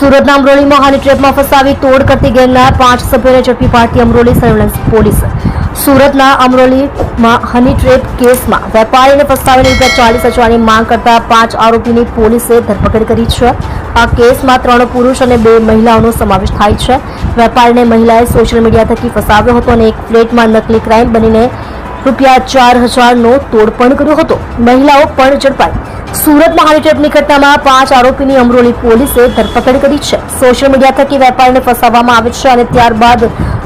સુરતના અમરોલીમાં હની ટ્રેપમાં ફસાવી તોડ કરતી ગેંગના 5 સભ્યોને ઝડપી પાડતી અમરોલી સર્વેલન્સ પોલીસ. સુરતના અમરોલીમાં હની ટ્રેપ કેસમાં વેપારીને ફસાવીને ₹40,000ની માંગ કરતા 5 આરોપીની પોલીસે ધરપકડ કરી છે. આ કેસમાં 3 પુરુષ અને 2 મહિલાઓનો સમાવેશ થાય છે. વેપારીને મહિલાએ સોશિયલ મીડિયા થકી ફસાવ્યો હતો અને એક ફ્લેટમાં નકલી ક્રાઇમ બનીને ₹4,000નો તોડ પણ કર્યો હતો. મહિલાઓ પણ ઝડપાઈ. સુરતમાં હની ટ્રેપની ઘટનામાં 5 આરોપીની અમરોલી પોલીસે ધરપકડ કરી છે. સોશિયલ મીડિયા થકી વેપારીને ફસાવવામાં આવે છે અને ત્યારબાદ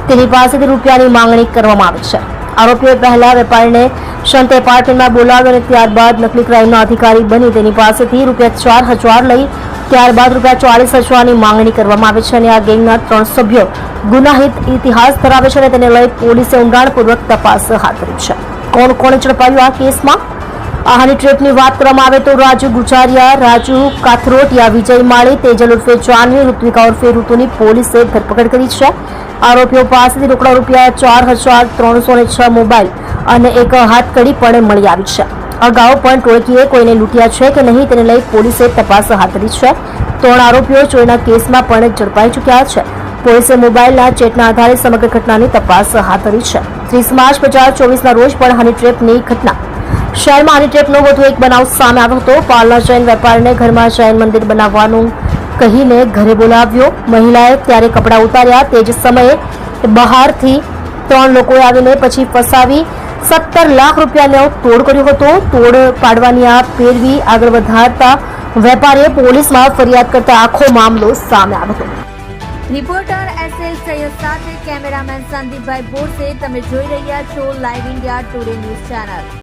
તેની પાસેથી રૂપિયાની માંગણી કરવામાં આવે છે. આરોપીઓએ પહેલા વેપારીને સંત એપાર્ટમેન્ટમાં બોલાવ્યો અને ત્યારબાદ નકલી ક્રાઇમના અધિકારી બની તેની પાસેથી ₹4,000 લઈ ત્યારબાદ ₹40,000ની માંગણી કરવામાં આવે છે અને આ ગેંગના 3 સભ્યો ગુનાહિત ઇતિહાસ ધરાવે છે અને તેને લઈ પોલીસે ઊંડાણપૂર્વક તપાસ હાથ ધરી છે. કોણ કોણે ઝડપાયું આ કેસમાં? આ હની ટ્રેપની વાત કરવામાં આવે તો રાજુ ગુજારિયા, રાજુ કાથરોટિયા, વિજય માળી, તેજલ ઉર્ફે જાનવી, ઋત્વિકા ઉર્ફે ઋતુની પોલીસે ધરપકડ કરી છે. આરોપીઓ પાસેથી રોકડા ₹4,306 મોબાઈલ અને એક હાથકડી પણ મળી આવી છે. અગાઉ પણ ટોળકીએ કોઈને લૂંટ્યા છે કે નહીં તેને લઈ પોલીસે તપાસ હાથ ધરી છે. 3 આરોપીઓ ચોરીના કેસમાં પણ ઝડપાઈ ચૂક્યા છે. પોલીસે મોબાઈલના ચેટના આધારે સમગ્ર ઘટનાની તપાસ હાથ ધરી છે. 30 માર્ચ 2024ના રોજ પણ હની ટ્રેપની ઘટના શહેરમાં હની ટ્રેપનો વધુ એક બનાવ સામે આવ્યો હતો. પાલના જૈન વેપારીને ઘરમાં જૈન મંદિર બનાવવાનું કહીને ઘરે બોલાવ્યો. મહિલાએ ત્યારે કપડાં ઉતાર્યા. તે જ સમયે બહારથી 3 લોકોએ આવીને પછી ફસાવી ₹17 લાખનો તોડ કર્યો હતો. તોડ પાડવાની આ પેરવી આગળ વધારતા વેપારીએ પોલીસમાં ફરિયાદ કરતા આખો મામલો સામે આવ્યો હતો. રિપોર્ટર એસએલ સૈયદ સાથે કેમેરામેન સંદીપભાઈ બોરસે. તમે જોઈ રહ્યા છો live India today news channel.